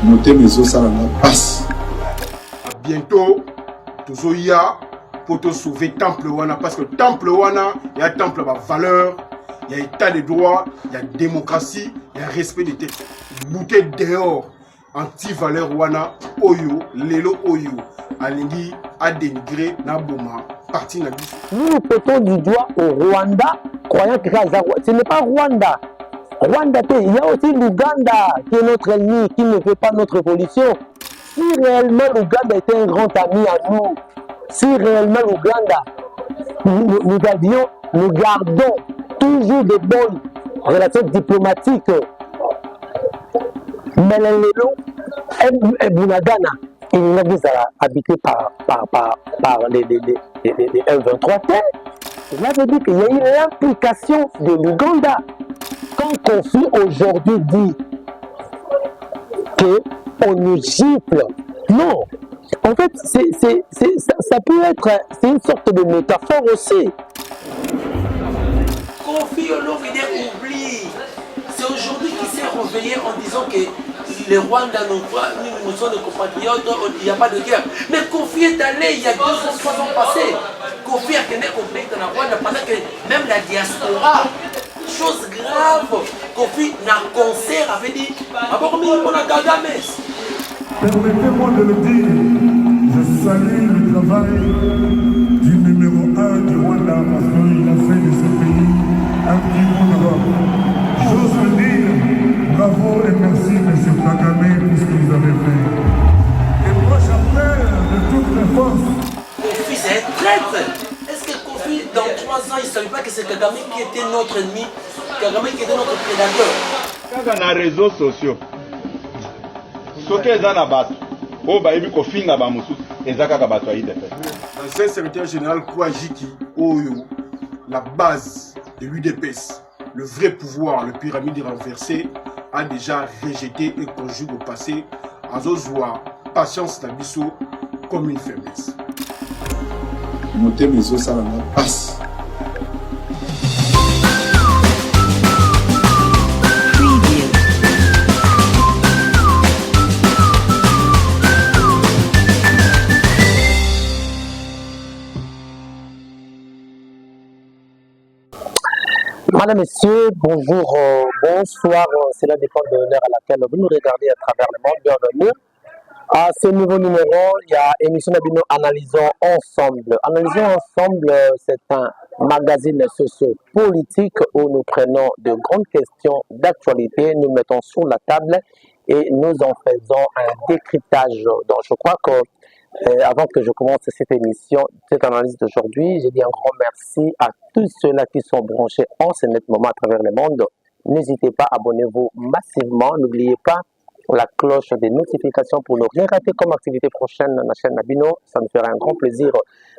Noter mes os, ça passe. Bientôt, Tozoya, pour te sauver Temple Wana, parce que Temple Wana, il y a Temple à valeur, il y a état de droit, il y a démocratie, il y a respect des têtes. Bouteille dehors, anti-valeur Wana, Oyo, Lelo Oyo, Alingi, a dénigré, Naboma, parti Nabi. Nous portons du doigt au Rwanda, croyant que ce n'est pas Rwanda. Rwanda, il y a aussi l'Ouganda qui est notre ennemi, qui ne veut pas notre évolution. Si réellement l'Ouganda était un grand ami à nous, si réellement l'Ouganda, nous gardons toujours de bonnes relations diplomatiques, mais et Bunagana, il n'a pas habité par les M23. Cela veut dire qu'il y a eu l'implication de l'Ouganda. Quand Kofi aujourd'hui dit qu'on nous gifle, non. En fait, ça peut être une sorte de métaphore aussi. Kofi Olomide oublie. C'est aujourd'hui qu'il s'est réveillé en disant que les Rwandais nous sommes des compatriotes, il n'y a pas de guerre. Mais Kofi est allé il y a 2 ans, 3 ans passés. Kofi a tenu au pays de la Rwanda pendant que même la diaspora, chose grave, Kofi n'a concert avait dit permettez-moi de le dire, je salue le travail du numéro 1 du Rwanda parce qu'il a fait de ce pays un petit bout d'Europe. J'ose le dire, bravo et merci M. Kagame pour ce que vous avez fait. Et moi j'appelle de toutes mes forces. Kofi c'est un traître. Est-ce que Kofi dans 3 ans il ne savait pas que c'est Kagame qui était notre ennemi, Kagame qui était notre prédateur? Kaka na réseaux sociaux. Soki eza na bato oyo bayebi kofinga bamosusu eza kaka bato ya IDPS. L'ancien secrétaire général Kouajiki Oyo, la base de l'UDPS, le vrai pouvoir, le pyramide renversé, a déjà rejeté et conjugué au passé Azozwa, patience Tabiso, comme une faiblesse. Noter mes os, ça passe. Madame, Messieurs, bonjour, bonsoir. Cela dépend de l'heure à laquelle vous nous regardez à travers le monde. Bienvenue. À ce nouveau numéro, il y a émission Nabino Analysons Ensemble. Analysons Ensemble, c'est un magazine socio-politique où nous prenons de grandes questions d'actualité, nous mettons sur la table et nous en faisons un décryptage. Donc, je crois que avant que je commence cette émission, cette analyse d'aujourd'hui, j'ai dit un grand merci à tous ceux-là qui sont branchés en ce net moment à travers le monde. N'hésitez pas, abonnez-vous massivement. N'oubliez pas la cloche des notifications pour ne rien rater comme activité prochaine dans la chaîne Nabino. Ça me fera un grand plaisir.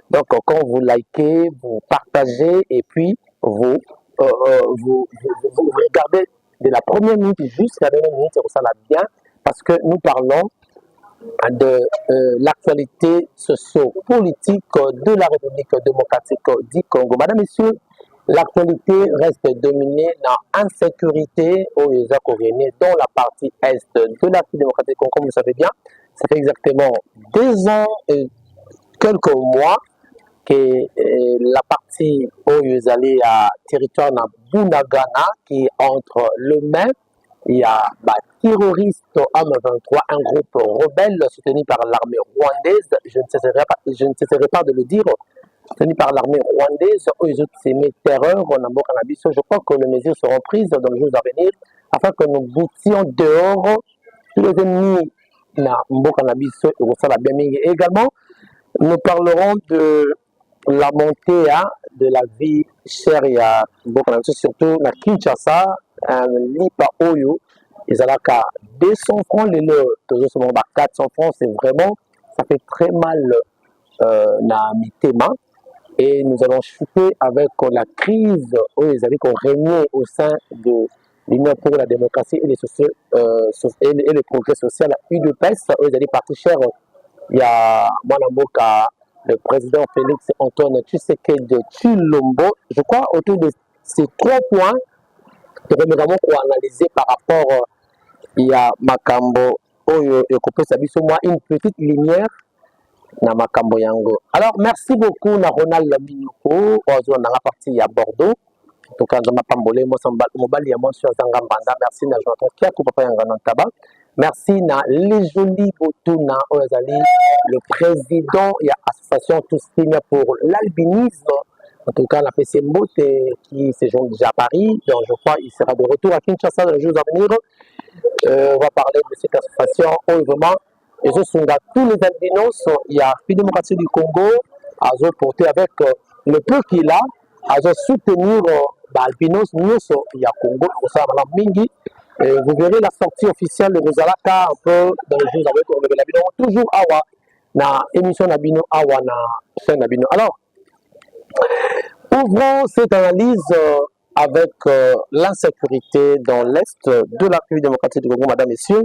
Donc, quand vous likez, vous partagez et puis vous regardez de la première minute jusqu'à la dernière minute, ça va bien parce que nous parlons de l'actualité socio-politique de la République démocratique du Congo. Madame, Messieurs, l'actualité reste dominée dans l'insécurité au dans la partie est de la République démocratique du Congo. Comme vous savez bien, ça fait exactement 2 ans et quelques mois que la partie où à territoire de Bunagana qui est entre le main. Il y a terroristes M23, un groupe rebelle soutenu par l'armée rwandaise, je ne cesserai pas de le dire, soutenu par l'armée rwandaise, ils ont semé terreur en cannabis. Je crois que les mesures seront prises dans les jours à venir afin que nous boutions dehors tous les ennemis de cannabis et également, nous parlerons de la montée de la vie chère à surtout à Kinshasa, Lipa Oyo, ils ont qu'à 200 francs, les toujours 400 francs, c'est vraiment, ça fait très mal dans mes thèmes. Et nous allons chuter avec la crise où ils avaient qu'on régnait au sein de l'Union pour la démocratie et le progrès social à UDPS. Ils allaient partir cher. Il y a Manamoka, le président Félix Antoine Tshisekedi Tshilombo. Je crois autour de ces 3 points, vraiment pour analyser par rapport, il y a Makambo oyo ekopesa biso mwa une petite lumière na makambo yango. Alors merci beaucoup na Ronald Minyoko ozo na partie ya Bordeaux. Tokanza mapambole mo samba mobali ya monso zanga mbanda. Merci na Jonathan Kiakou papa yanga na taba. Merci na les jolis Botuna Ozali, le président de l'association Tous Signes pour l'albinisme. En tout cas, la PC Mbote qui séjourne déjà à Paris. Donc, je crois qu'il sera de retour à Kinshasa dans les jours à venir. On va parler de cette association. Vraiment, et ce sont tous les albinos. Il y a la démocratie du Congo à porter avec le peu qu'il a, à soutenir l'albinos. Il y a Congo, Mingi. Vous verrez la sortie officielle de Rosalaka un peu dans les jours avec le toujours awa na émission Nabino awa na chaîne Nabino. Alors, ouvrons cette analyse avec l'insécurité dans l'est de la République démocratique du Congo, madame, messieurs.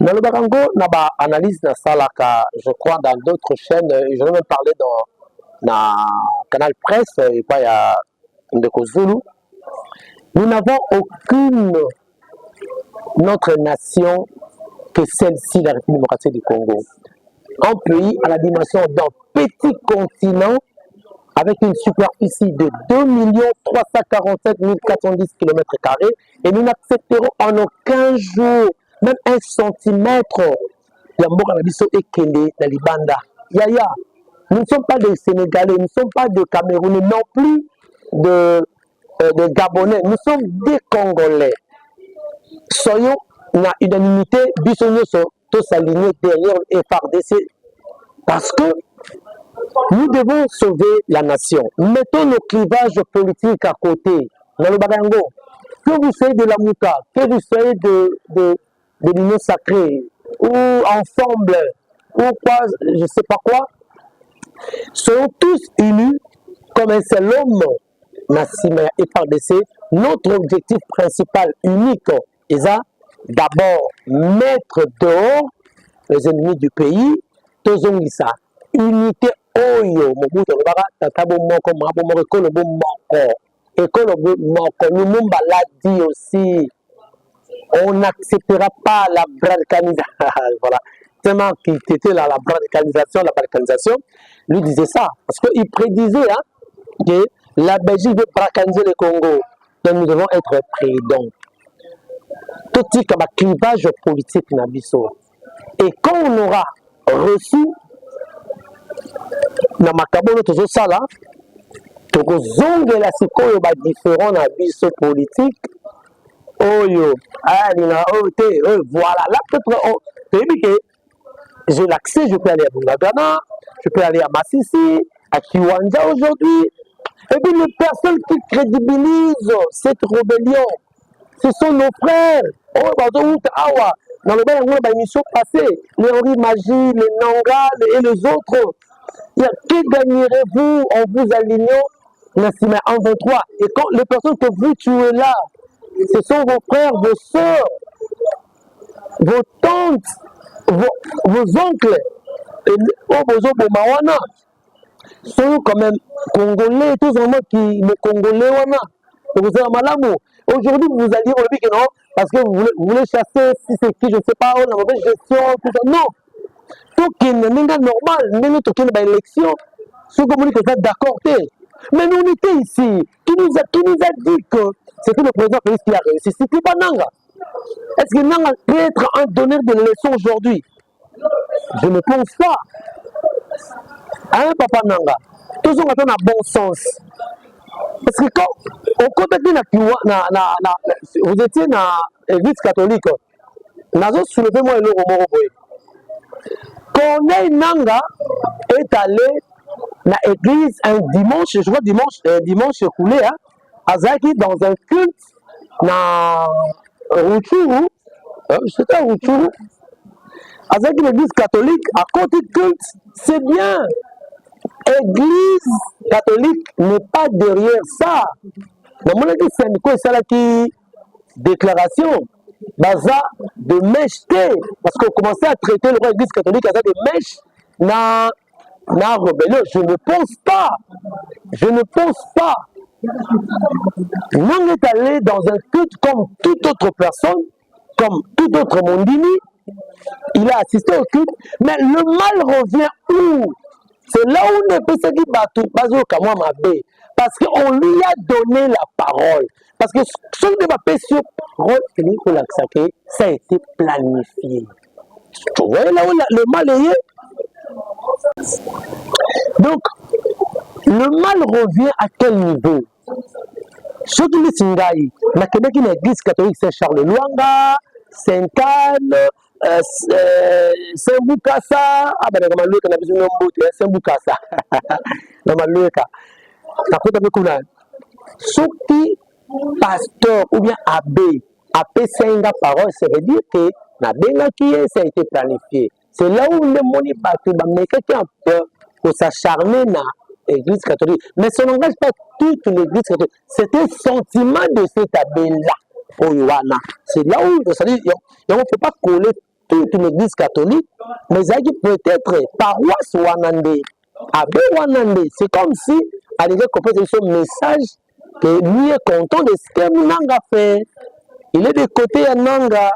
Dans le Barango, on a analyse dans Salaka, je crois, dans d'autres chaînes. Je vais même parler dans Canal Presse, et pas il y a Ndeko Zulu. Nous n'avons aucune notre nation que celle-ci, la République démocratique du Congo. Un pays à la dimension d'un petit continent avec une superficie de 2 347 410 km², et nous n'accepterons en aucun jour, même 1 centimètre, Yaya. Nous ne sommes pas des Sénégalais, nous ne sommes pas des Camerounais, non plus de Gabonais, nous sommes des Congolais. Soyons dans unanimité, tous alignés derrière le FARDC, parce que nous devons sauver la nation. Mettons le clivage politique à côté. Dans le Barango, que vous soyez de la Mouka, que vous soyez de l'Union sacrée, ou ensemble, ou quoi, je ne sais pas quoi, soyons tous unis comme un seul homme. Nassima et FARDC, notre objectif principal unique est d'abord mettre dehors les ennemis du pays. Tozongisa unité oyo mobuto lobaka tatabo moko mabo ekolo bo moko ekolo bo moko Lumumba l'a dit aussi, on n'acceptera pas la balkanisation. Voilà, tellement qu'il était là, la balkanisation, lui disait ça parce qu'il prédisait que la Belgique veut balkaniser le Congo. Donc nous devons être prudents. Tout ce qui est clivage politique nabiso. Et quand on aura reçu na makabono tozo sala, tozo zongela sikoyo ba différents nabiso politique. Oyo, alina ote, voilà. Là peut-être j'ai l'accès, je peux aller à Bunagana, je peux aller à Massissi, à Kiwanja aujourd'hui. Et puis les personnes qui crédibilisent cette rébellion, ce sont nos frères. Oh, dans le bain, on a une émission passée, les Henri Magie, les Nanga et les autres. Que gagnerez-vous en vous alignant en 23? Et quand les personnes que vous tuez là, ce sont vos frères, vos soeurs, vos tantes, vos oncles, et vos mawana. Sont quand même congolais, tous en mode qui le congolais wana. Vous avez malamu. Aujourd'hui, vous allez dire que non, parce que vous voulez chasser, si c'est qui, je ne sais pas, on a mauvaise gestion, tout ça. Non. Tout qui est normal, nous tout qui est élection, ceux qui ont que d'accord. Mais nous on était ici. Qui nous a dit que c'était le président Félix qui a réussi? C'était pas Nanga. Est-ce que Nanga peut être un donneur de leçons aujourd'hui? Je ne pense pas. Hein, Papa Nanga, toujours on a bon sens. Parce que quand on contacte vous étiez dans l'église catholique, nous avons soulevé moi et le Romoroboy. Corneille Nanga est allé dans l'église un dimanche, je crois dimanche écoulé, à Zaki dans un culte dans Rutshuru, c'était à Rutshuru. Avec l'église catholique, à côté de culte, c'est bien. L'église catholique n'est pas derrière ça. Dans mon église, c'est la qui déclaration baza de mècheté. Parce qu'on commençait à traiter le roi de l'église catholique avec des mèches na rébellion. Je ne pense pas. Je ne pense pas. Nous est allé dans un culte comme toute autre personne, comme tout autre mondini. il a assisté au culte, mais le mal revient où? C'est là où on ne peut se dire parce qu'on lui a donné la parole. Parce que ce que ça a été planifié. Tu vois là où le mal est? Donc, le mal revient à quel niveau? Ce qui est Singaï, l'église catholique Saint-Charles Luanga, Sainte-Anne, Saint-Boukassa, Saint-Boukassa, ce qui pasteur ou bien abbé a fait parole, ça veut dire que ça a été planifié. C'est là où le monde est parti, mais quelqu'un peut s'acharner dans l'église catholique. Mais ça n'engage pas toute l'église catholique. C'est un sentiment de cet abbé-là. C'est là où on ne peut pas coller toute l'église catholique, mais ça peut-être paroisse Wanande, abbé Wanande. C'est comme si, à l'église, qu'on fait ce message que lui est content de ce que Nanga fait. Il est de côté à Nanga.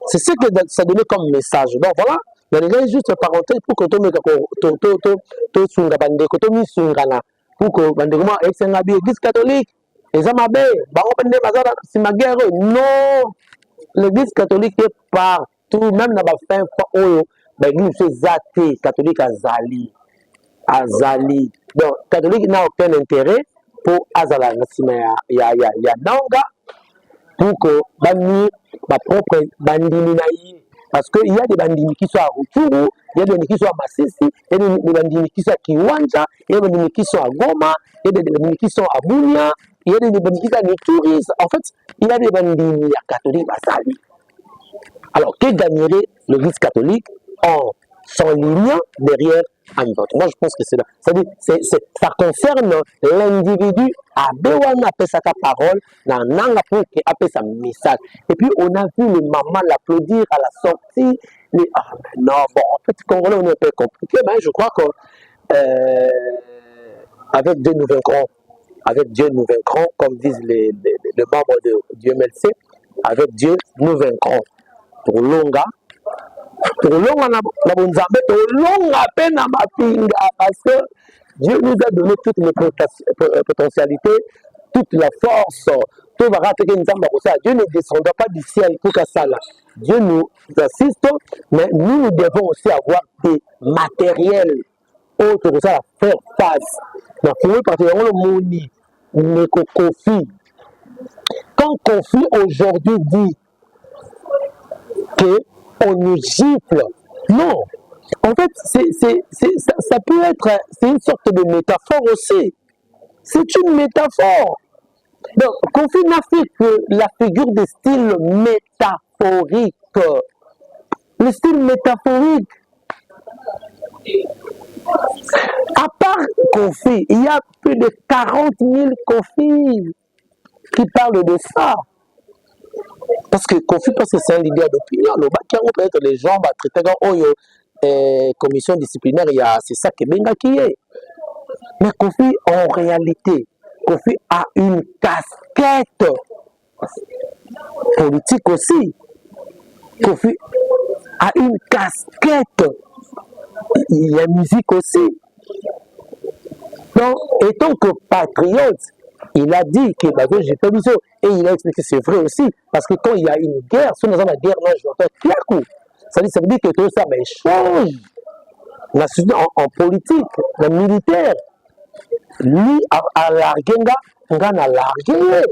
C'est ce que ça donnait comme message. Donc voilà. Mais les gens, juste parenthèse pour que tout le monde pour que l'église catholique, les amabés, non, l'église catholique est partout, même dans la fin, l'église catholique Azali. Donc, catholique n'a aucun intérêt pour Azala. Il y a Nanga pour que ma propre bandini. Parce qu'il y a des bandits qui sont à Rutshuru, il y a des bandits qui sont à Masisi, il y a des bandits qui sont à Kiwanja, il y a des bandits qui sont à Goma, il y a des bandits qui sont à Bunia, il y a des bandits qui sont à Nituris. En fait, il y a des bandits catholiques à Sali. Alors, que gagnerait l'église catholique en s'enlignant derrière un autre? Moi, je pense que c'est là. Ça concerne l'individu à Bewana appelle sa parole, dans Nanga pour qu'il appelle sa message. Et puis, on a vu les mamans l'applaudir à la sortie. Ah, mais non, bon, en fait, Congolais, on est un peu compliqué, mais je crois que avec Dieu nous vaincrons. Avec Dieu nous vaincrons, comme disent les membres du MLC. Avec Dieu nous vaincrons. Pour Longa, parce que Dieu nous a donné toutes les potentialités, toute la force. Dieu ne descendra pas du ciel pour que ça là. Dieu nous assiste, mais nous devons aussi avoir des matériels autres que ça à faire face. Donc, pour nous, particulièrement le Mouni, le Kofi. Quand Kofi aujourd'hui dit qu'on nous gifle, non. En fait, ça peut être, c'est une sorte de métaphore aussi. C'est une métaphore. Donc, Kofi n'a fait que la figure de style métaphorique. Le style métaphorique. À part Kofi, il y a plus de 40 000 Kofi qui parlent de ça. Parce que Kofi, parce que c'est un leader d'opinion, peut-être les gens vont traiter comme commission disciplinaire, c'est ça que Benga qui est. Mais Kofi, en réalité, Kofi a une casquette politique aussi. Kofi a une casquette. Il y a musique aussi. Donc, étant que patriote, il a dit que j'ai fait du et il a expliqué que c'est vrai aussi. Parce que quand il y a une guerre, si on a la guerre, là, je l'entends clair coup. Ça veut dire que tout ça change. En politique, le militaire, lui, à l'argenga, on a largué.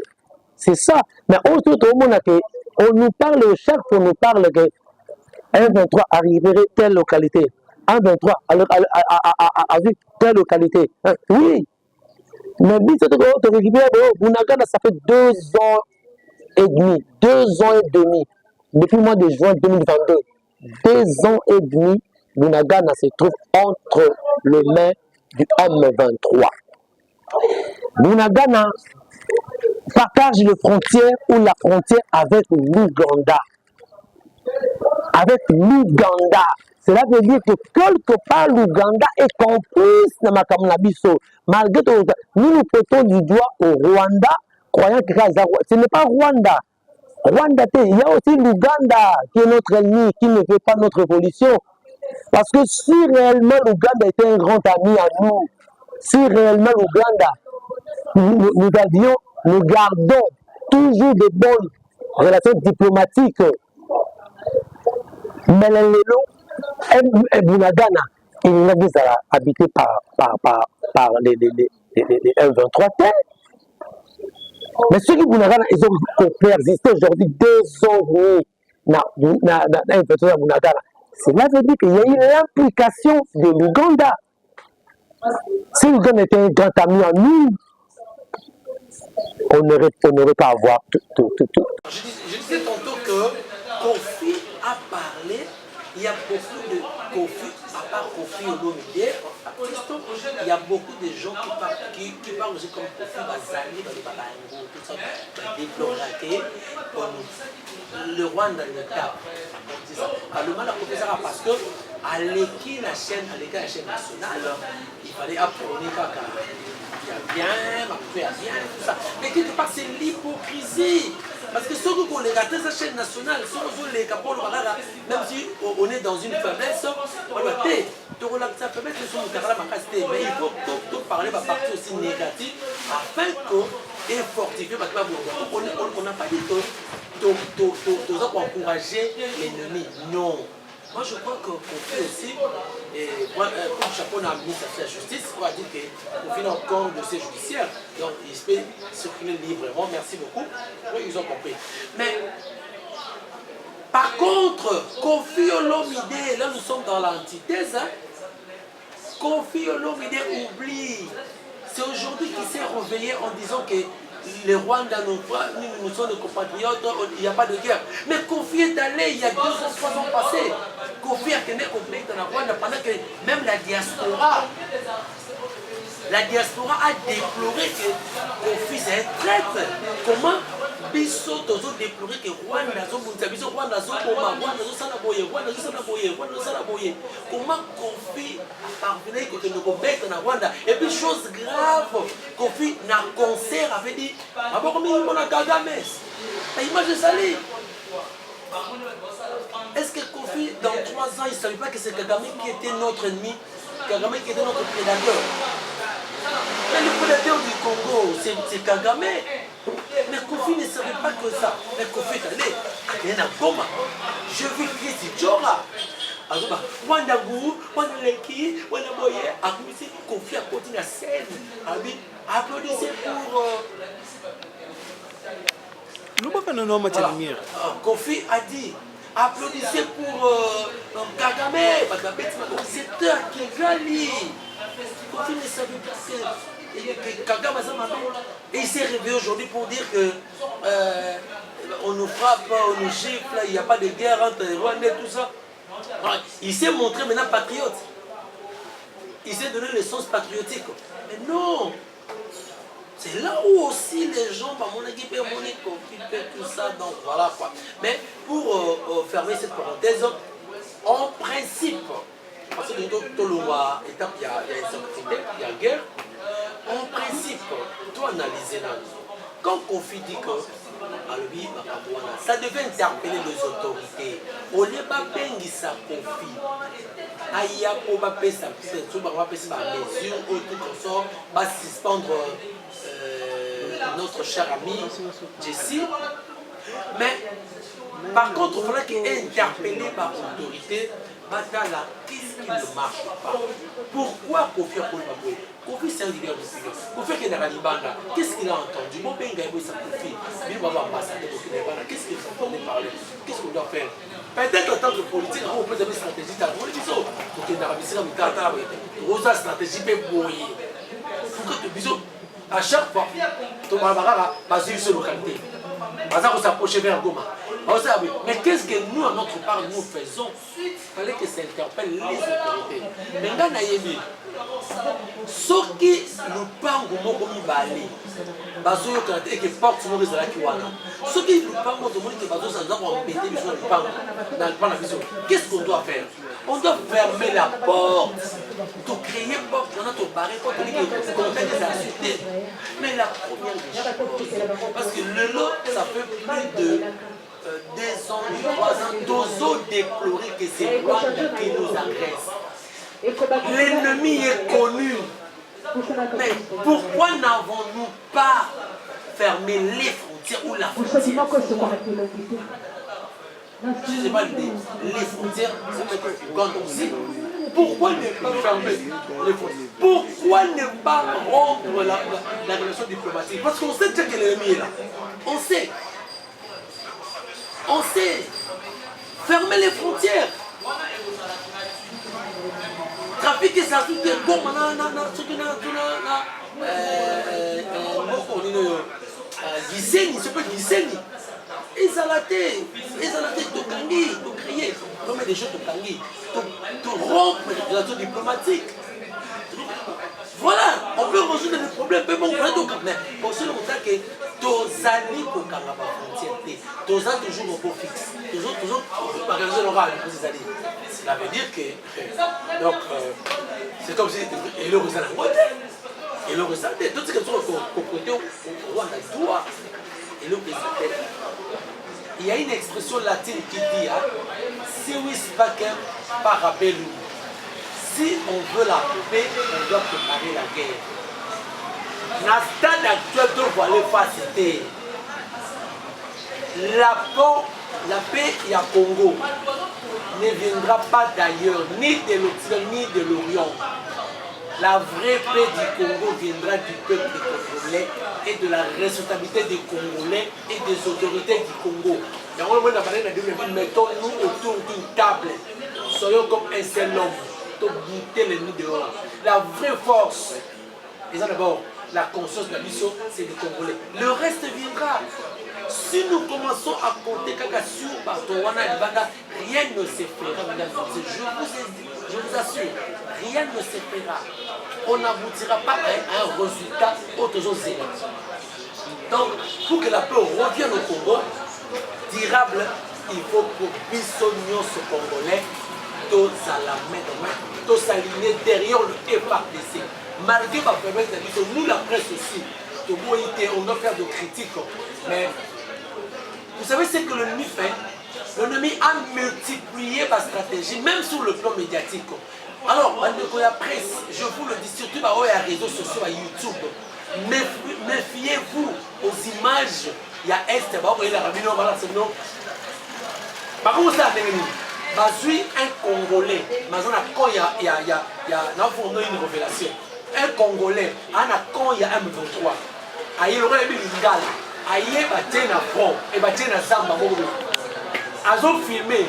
C'est ça. Mais autour de monde, on nous parle, chaque fois, on nous parle que 1-23 arriverait telle localité. 1-23 a vu telle localité. Oui. Mais Bunagana, ça fait 2 ans et demi. 2 ans et demi. Depuis le mois de juin 2022. 2 ans et demi, Bunagana se trouve entre les mains du M23. Bunagana partage les frontières ou la frontière avec l'Ouganda. Avec l'Ouganda. Cela veut dire que quelque part l'Ouganda est complice dans ma Kamnabiso. Malgré tout, nous nous portons du doigt au Rwanda, croyant que ce n'est pas Rwanda. Rwanda, il y a aussi l'Ouganda qui est notre ennemi, qui ne veut pas notre évolution. Parce que si réellement l'Ouganda était un grand ami à nous, si réellement l'Ouganda, nous gardons toujours de bonnes relations diplomatiques, mais le Bunagana, il est habité par les M23 terres. Mais ceux qui Bunagana, ils ont persisté aujourd'hui 2 ans dans M23 Bunagana. Cela veut dire qu'il y a eu l'implication de l'Ouganda. Si l'Ouganda était un grand ami à nous, on n'aurait pas à avoir tout. Je disais tantôt que Kofi a parlé, il y a beaucoup de Kofi, à part Kofi Olomide, il y a beaucoup de gens qui parlent aussi comme Kofi Bazali, Babango, tout ça, déploraté, le Rwanda le tape. Le mal à Kofi ça parce que à l'équipe la chaîne nationale, il fallait apprendre il y a bien, il y a bien, tout ça. Mais quelque part c'est l'hypocrisie. Parce que ceux qui ont les ratés sa chaîne nationale, ceux qui ont les capots, même si on est dans une faiblesse, on va dire, sa faiblesse, mais il faut parler par partie aussi négative afin que et fortifier parce qu'on n'a pas dit que nous avons encouragé l'ennemi. Non. Moi je crois qu'on fait aussi, comme chapeau dans le ministère de la Justice, on va dire qu'on fait encore un dossier judiciaire. Donc il se peut circuler librement, merci beaucoup. Oui, ils ont compris. Mais par contre, Kofi Olomide, là nous sommes dans l'antithèse, hein. Kofi Olomide oublie. C'est aujourd'hui qu'il s'est réveillé en disant que les Rwandais, nous sommes des compatriotes, il n'y a pas de guerre. Mais Kofi est allé il y a 2 ou 3 ans passés. Kofi a tenu au pays de la Rwanda pendant que même la diaspora a déploré que Kofi c'est un traître. Comment Bisso toujours déploré que Rwanda comment Kofi a parvenu que nous combattons en Rwanda. Et puis chose grave, Kofi n'a concert avait dit image de Sali. Est-ce que Kofi dans 3 ans il ne savait pas que c'est Kagame qui était notre ennemi, Kagame qui était notre prédateur? Mais le prédateur du Congo, c'est Kagame. Mais Kofi ne savait pas que ça. Mais Kofi est allé, il y a un Goma. Je vis Christy Djora. Alors, Wandagou, Wandaleki, Wandaboye, applaudissez Kofi à côté de la scène. Applaudissez pour. Kofi a dit. Applaudissez pour Kagame. C'est eux qui valident. Kofi ne savait pas que Kagame a ça. Et il s'est réveillé aujourd'hui pour dire que on nous frappe, on nous gifle, il n'y a pas de guerre entre les Rwandais, tout ça. Il s'est montré maintenant patriote. Il s'est donné le sens patriotique. Mais non! C'est là où aussi les gens, mon équipe, tout ça, donc voilà quoi. Mais pour fermer cette parenthèse, en principe, parce que dans le roi, étape, il y a insécurité, il y a guerre. En principe, tu analyses là. Quand Kofi dit que ça devait interpeller les autorités. Au lieu de ça Kofi, il y a mesure où tout sort va suspendre notre cher ami Jessie. Mais par contre, il faudrait qu'il ait interpellé par l'autorité. Batala, qu'est-ce qui ne marche pas? Pourquoi Kofi a Kofi? Kofi c'est un leader de pays. Kofi est dans la Libanda. Qu'est-ce qu'il a entendu? Bon, ben, il a sa Kofi. Il va avoir ambassadeur au Libanda. Qu'est-ce qu'il faut parler? Qu'est-ce qu'on doit faire? Peut-être en tant que politique, on peut avoir une stratégie. On dit ça. Pour que la stratégie peut brouiller. Pour que bisous, à chaque fois, tu vas avoir basé sur la localité. Baza qu'on s'approche vers Goma. Mais qu'est-ce que nous, à notre part, nous faisons? Il fallait que ça interpelle les autorités. Maintenant, Nayebi, ceux qui nous parlent de Mokomi Bali, Bazo Yokanate et qui portent sur nos réseaux qui wana. Ceux qui nous parlent de Mokomi Bazo, ça nous a empêché de nous parler dans la vision. Qu'est-ce qu'on doit faire? On doit fermer la porte. Tu créer porte, on a tout barré pour te dire que qu'on fait des insultes. Mais la première des choses, parce que le lot, ça fait plus de 2 ans, 3 ans, d'oser déplorer que c'est Rwanda qui nous agresse. L'ennemi est connu. Mais pourquoi n'avons-nous pas fermé les frontières ou la frontière? Je ne sais pas les frontières, c'est quand aussi. Pourquoi ne pas fermer les frontières? Pourquoi ne pas rompre la relation diplomatique? Parce qu'on sait déjà que l'ennemi est là. On sait. On sait. Fermer les frontières. Trafic et ça, tout est bon. Giseni, c'est pas Giseni. Ezalate, Tokangi, Tokriye, comme des choses Tokangi, to rompre les relations diplomatiques. Voilà, on peut résoudre les problèmes, mais bon, mais pour cela, on sait que Tozali Kokanga frontière, Toza toujours au beau fixe, toujours, par exemple, l'oral, cela veut dire que, donc, c'est comme si, et le Rwanda, et le Rwanda, tout ce qui est côté au Rwanda, doit, et le président. Il y a une expression latine qui dit si wis pacem parabellum. Si on veut la paix, on doit préparer la guerre. Dans le stade actuel de voilà facilité. La paix et à Congo ne viendra pas d'ailleurs, ni de l'Occident, ni de l'Orient. La vraie paix du Congo viendra du peuple congolais et de la responsabilité des Congolais et des autorités du Congo. Et on va parler de mettons-nous autour d'une table. Soyons comme un seul homme. Pour buter l'ennemi dehors. La vraie force, et ça d'abord, la conscience de la mission, c'est les Congolais. Le reste viendra. Si nous commençons à compter sur Bartowana et Banda, rien ne se fera, mesdames et messieurs. Je vous assure, rien ne se fera. On n'aboutira pas à un résultat autre chose. Donc, pour que la paix revienne au Congo, durable, il faut pour Bissognon ce Congolais, tous à la main dans main, tous alignés derrière le FARDC. Malgré ma faiblesse d'habitude, nous la presse aussi, on doit faire de critiques. Mais vous savez ce que l'ennemi fait? L'ennemi a multiplié ma stratégie, même sur le plan médiatique. Alors, la presse, je vous le dis, surtout par les réseaux sociaux, à YouTube, méfiez-vous aux images. Il y a Est, par contre, ça a suis un Congolais, mais quand il y a une révélation. Un Congolais, quand il y a un M23, il aurait eu une lingala, il y a un front, et un samba. Azo filmé,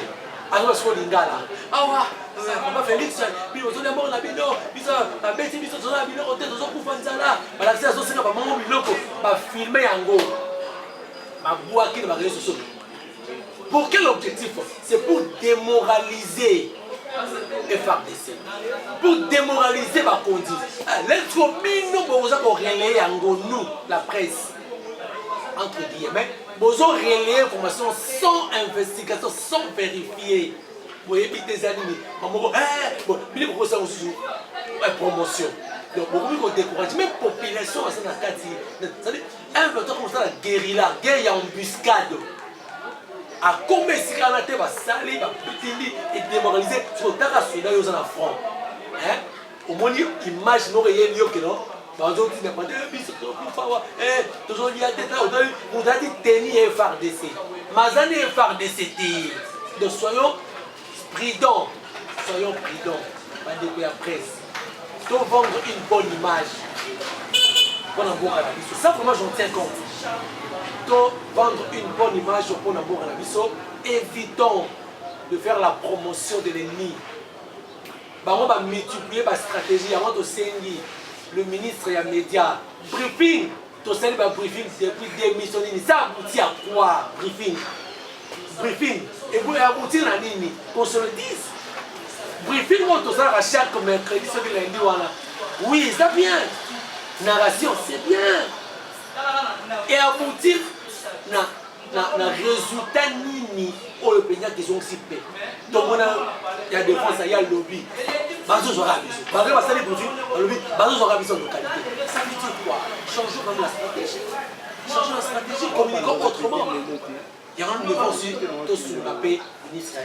azo sur lingala. Ah ouais, papa Félix, puis on a mort la bino, puis on a bêti, puis on a bino, on a coupé ça. Voilà, c'est ça, c'est pas mon biloko, pas filmé en go. Ma bois qui va réseaux sociaux. Pour quel objectif? C'est pour démoraliser les FARDC. Pour démoraliser ma conduite. Let's go, nous pour relayer en go, nous, la presse. Entre guillemets, vous relayer l'information sans investigation, sans vérifier. Vous évitez des animés. Il faut ça aussi promotion. Donc, beaucoup de découragement, même population, c'est-à-dire, un peu comme ça, la guérilla, guerre embuscade. À combien de temps va salir, va pétiller et démoraliser sur le terrain national aux enfants. Au moins, image nous réel que non. Dans d'autres dit n'importe quoi. Toujours il y a des temps où on a dit tenir FARDC. Mazane FARDC. Donc soyons prudents. Soyons prudents. On va dire que la presse. Donc vendre une bonne image. Pour l'amour à la vie. Ça vraiment j'en tiens compte. Donc vendre une bonne image pour l'amour à la vie. Évitons de faire la promotion de l'ennemi. On va multiplier ma stratégie avant de Sengi, le ministre et les médias. Briefing, tu sais, briefing depuis 2000, ça aboutit à quoi? Briefing. Briefing. Et vous aboutir à Nini, qu'on se le dise. Briefing, on te sert à chaque mercredi, ce que lundi, voilà. Oui, c'est bien. Narration, c'est bien. Et aboutir, na résultat nini oyo penya question si pe donc on a ya défense ya lobby bazo zora biso bagé basali produit lobby bazo zora biso de qualité ça veut dire quoi changeons comme la stratégie communiquons autrement il y a un niveau aussi tout sur la paix ministre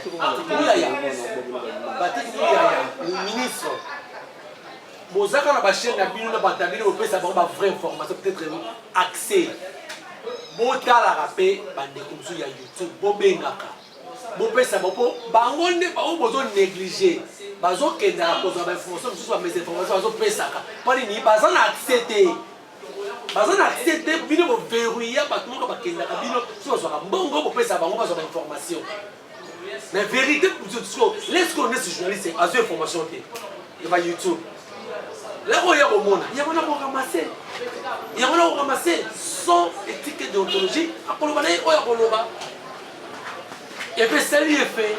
le ministre bozaka na bachaîne na bino na batamine bopesa bango ba vraie information peut-être accès botalaka mpe bandeko mosusu ya youtube bobengaka bopesa bango bango nde bango bozonéglige bazokendaka kozwa bainformation mosusu bamesinformation bazopesaka mpo nini baza na accès te bino boverrouilla bato moko bakendaka bino so bazwaka mbongo bopesa bango bazwa bainformation mais vérité leske onesi journaliste azwa information te eva youtube là où il y a au monde, il y a ramassé sans étiquette déontologie. Et puis ça lui est fait.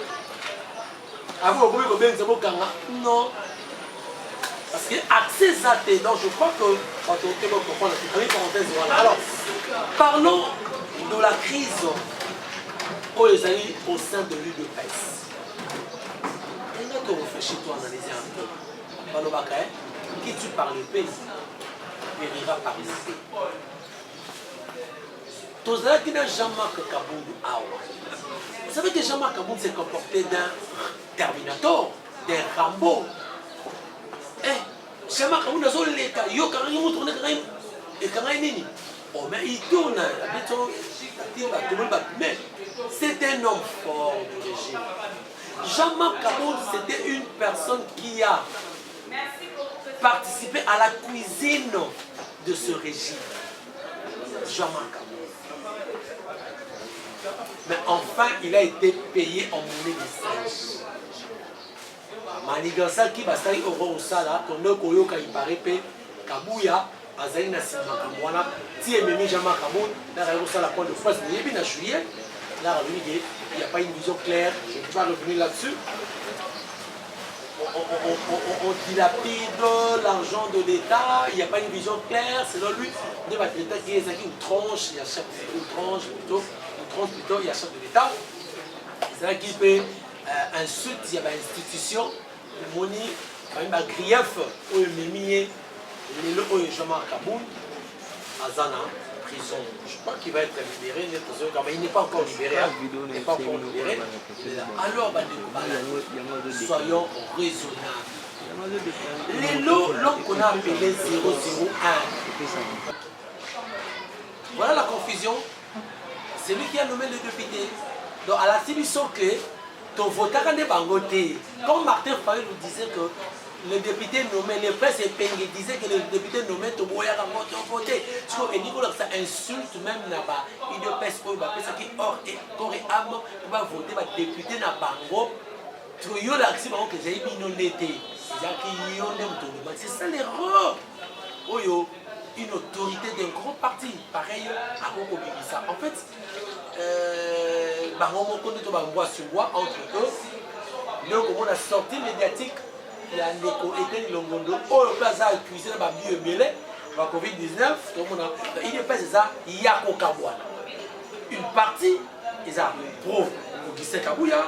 Avant non. Parce que accès à donc je crois que alors parlons de la crise au sein de l'UDPS. Et là, tu réfléchis, toi, analyser un peu. Qui tue par l'épée périra par l'épée. Tozalaki na Jean-Marc Kabound awa. Vous savez que Jean-Marc Kabound s'est comporté d'un Terminator, d'un Rambo. Jean-Marc Kabound a zolé yo quand il montre et quand il nini. Oh mais il tourne mais c'est un homme fort du régime. Jean-Marc Kabound c'était une personne qui a participer à la cuisine de ce régime. Jean-Marc Kabound. Mais enfin, il a été payé en monnaie de singe. Manigansa qui va s'arrêter au roi Sala, qu'on a koyo quand il paraît que Kabouya, Azaï Nassim Makamwana, si Ememi Jean-Marc Kabound, là, il y a la pointe de France, mais il y a juillet, là, il n'y a pas une vision claire, je ne vais pas revenir là-dessus. On dilapide l'argent de l'État, il n'y a pas une vision claire, selon lui, l'État qui est une tranche, il y a chaque plutôt, il y a chaque de l'État. C'est là qui peut insulte, il y a une institution, le moni, quand même, grief, où il m'a mis le Jean-Marc Kabound, à Zana, prison. Je crois qu'il va être libéré, mais il n'est pas encore libéré. Il n'est pas encore libéré. Alors, soyons raisonnables. Les lots qu'on a appelés 001. Voilà la confusion. C'est lui qui a nommé le député. Donc, à la solution que ton voteur n'est pas voté. Comme Martin Fayol nous disait que le député nommé, les presse et Pengue disaient que le député nommé Toboya a voté. Et Nicolas, ça insulte même là-bas. Il ne pèse pas, ça qui hors et corps et âme pour voter le député n'a pas bango. Il y a l'accès que j'ai mis non été. C'est ça l'erreur. Une autorité d'un grand parti, pareil à Kokobibisa. En fait, entre eux, nous avons la sortie médiatique. Il y a un Longondo, le plaza cuisine à Biomélé, la Covid-19, il est pas ça, il y a Kokabouana. Une partie, ils ont pro Augustin Kabouya,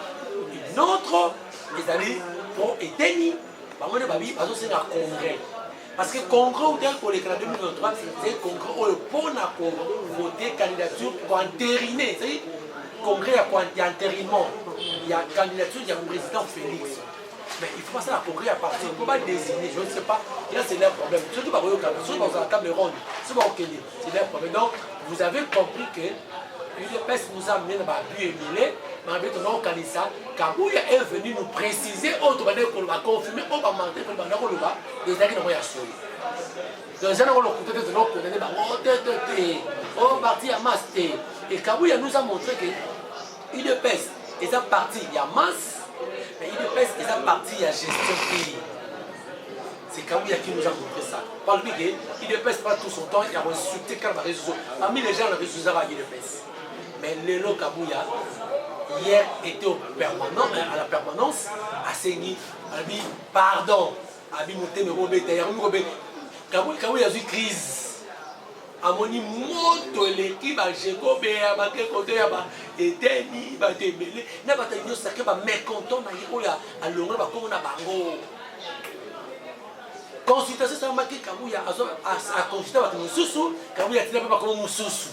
une autre, ils allaient pro Eteni. C'est un congrès. Parce que le congrès ou pour les 2023, c'est un congrès pour voter candidature pour entériner. C'est un congrès il y a entérinement. Il y a candidature, il y a un président Félix. Mais il faut passer à la congrès à partir. On ne peut pas désigner, je ne sais pas. Là, c'est leur problème. Surtout par la table ronde. C'est leur problème. Donc, vous avez compris que l'UDPS nous a amené dans le but émilé. Mais en fait, Kabouya est venu nous préciser, on va confirmer, on va mentir, on va dire les gens qui n'ont rien assuré. Les gens qui ont côté de l'autre, on est parti à masse. Et Kabouya nous a montré que l'UDPS est un parti, il y a masse, mais l'UDPS est un parti, il y a gestion pays. C'est Kabouya qui nous a montré ça. Par lui, il ne pèse pas tout son temps, il a insulté quand il a réseau. Parmi les gens, on avait sous à l'UDPS. Mais Lélo Kabouya, hier, était à la permanence, à Séni, a dit pardon, a dit monté me robé, Kabouya a eu crise. amoni moto eleki bajekobea bakekote ya baeteni batebele na bato nyonso ake bamécontent na ye oyo alongola bakongo na bango consultation esalamaki Kabuya aconsulte bato mosusu Kabuya atina mpe bakongo mosusu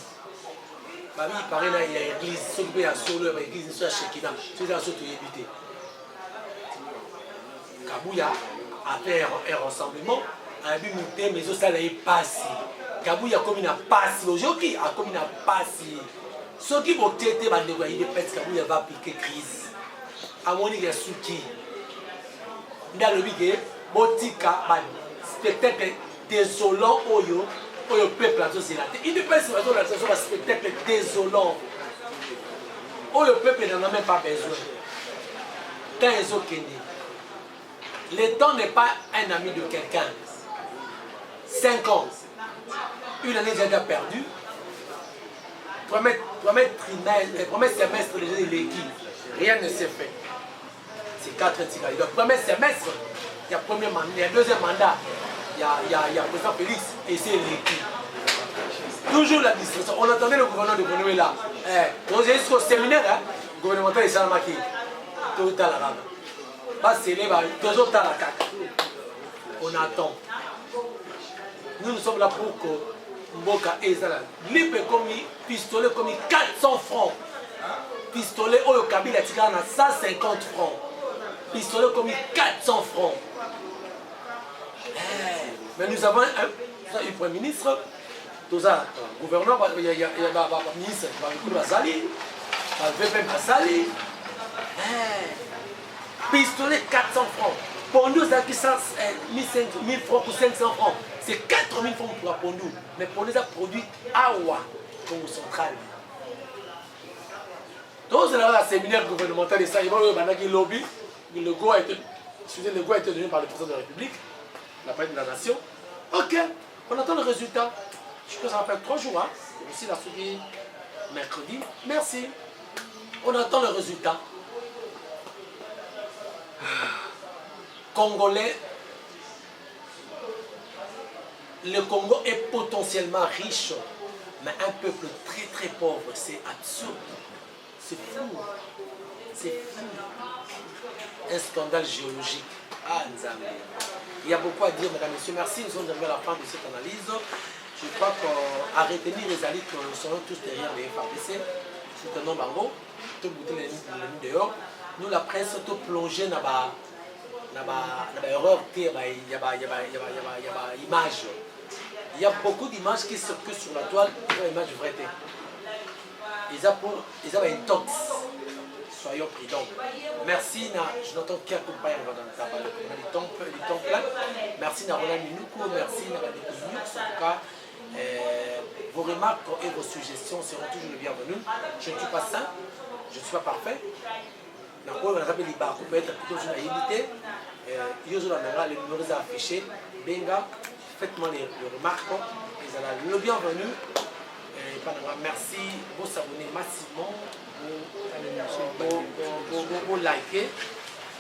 babi pare na ya église soki mpe ya solo ya baéglise nyonso ya Shekina soki eza so toyebi te Kabuya après un rassemblement abi motema ezosala ye pasi Kabuya akomi na pasi ojoki akomi na pasi soki botete bandeko ya UDPS Kabuya va appliquer crise amoni ya suki nde alobi ke botika baspectacle désolant oyo peuple azozela te UDPS bazolakisa so baspectacle désolant oyo peuple n'en a même pas besoin quand ezokende le temps n'est pas un ami de quelqu'un 5 ans une année déjà perdue premier semestre déjà de l'équipe rien ne s'est fait c'est 4 ans donc premier semestre il y a premier mandat il y a deuxième mandat il y a président Félix et c'est l'équipe toujours la distraction on attendait le gouvernement de Bonoé là donc jusqu'au séminaire le gouvernement de Salamaki tout à la rame c'est les toujours à la caca on attend nous sommes là pour que Mboka ezala lipe komi pistolet komi 400 francs pistolet oyo Kabila tika na 150 francs pistolet komi 400 francs mais nous avons un premier ministre tout ça gouverneur il y a ministre Bazali VP Bazali pistolet 400 francs pour nous ça qui 1000 francs ou 500 francs c'est 4000 francs pour la Pondou, mais pour les produits Awa, comme central. Donc, c'est là un séminaire gouvernemental et ça, il va y avoir un lobby. Le go a été donné par le président de la République, la présidente de la nation. Ok, on attend le résultat. Je pense que ça va faire 3 jours. Hein. Aussi la soirée mercredi. Merci. On attend le résultat. Congolais. Le Congo est potentiellement riche, mais un peuple très très pauvre. C'est absurde. C'est fou. C'est fou. Un scandale géologique. Ah, Nzambe. Il y a beaucoup à dire, mesdames et messieurs. Merci, nous sommes arrivés à la fin de cette analyse. Je crois qu'à retenir les alliés que nous serons tous derrière les FAPC. C'est un nom bango. Tout goûter les lignes dehors. Nous, la presse, tout plongé dans la erreur. Il y a image. Il y a beaucoup d'images qui circulent sur la toile, il y a une image vraie. Ils ont une tox. Soyons prudents. Merci, je n'entends qu'un coup de paille dans le temple. Merci, Roland Minouko. Merci, Nabadekouzouniou. En tout cas, vos remarques et vos suggestions seront toujours les bienvenues. Je ne suis pas saint, je ne suis pas parfait. On peut être plutôt une naïveté. Les numéros affichés. Benga. Faites-moi les remarques, le bienvenu. Merci, vous s'abonnez massivement, vous likez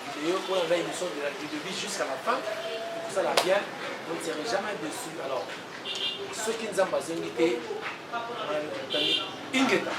la vidéo, pour la émission du début jusqu'à la fin. Pour ça, la bien, vous ne serez jamais dessus. Alors, ceux qui nous ont pas invités, Ingeta.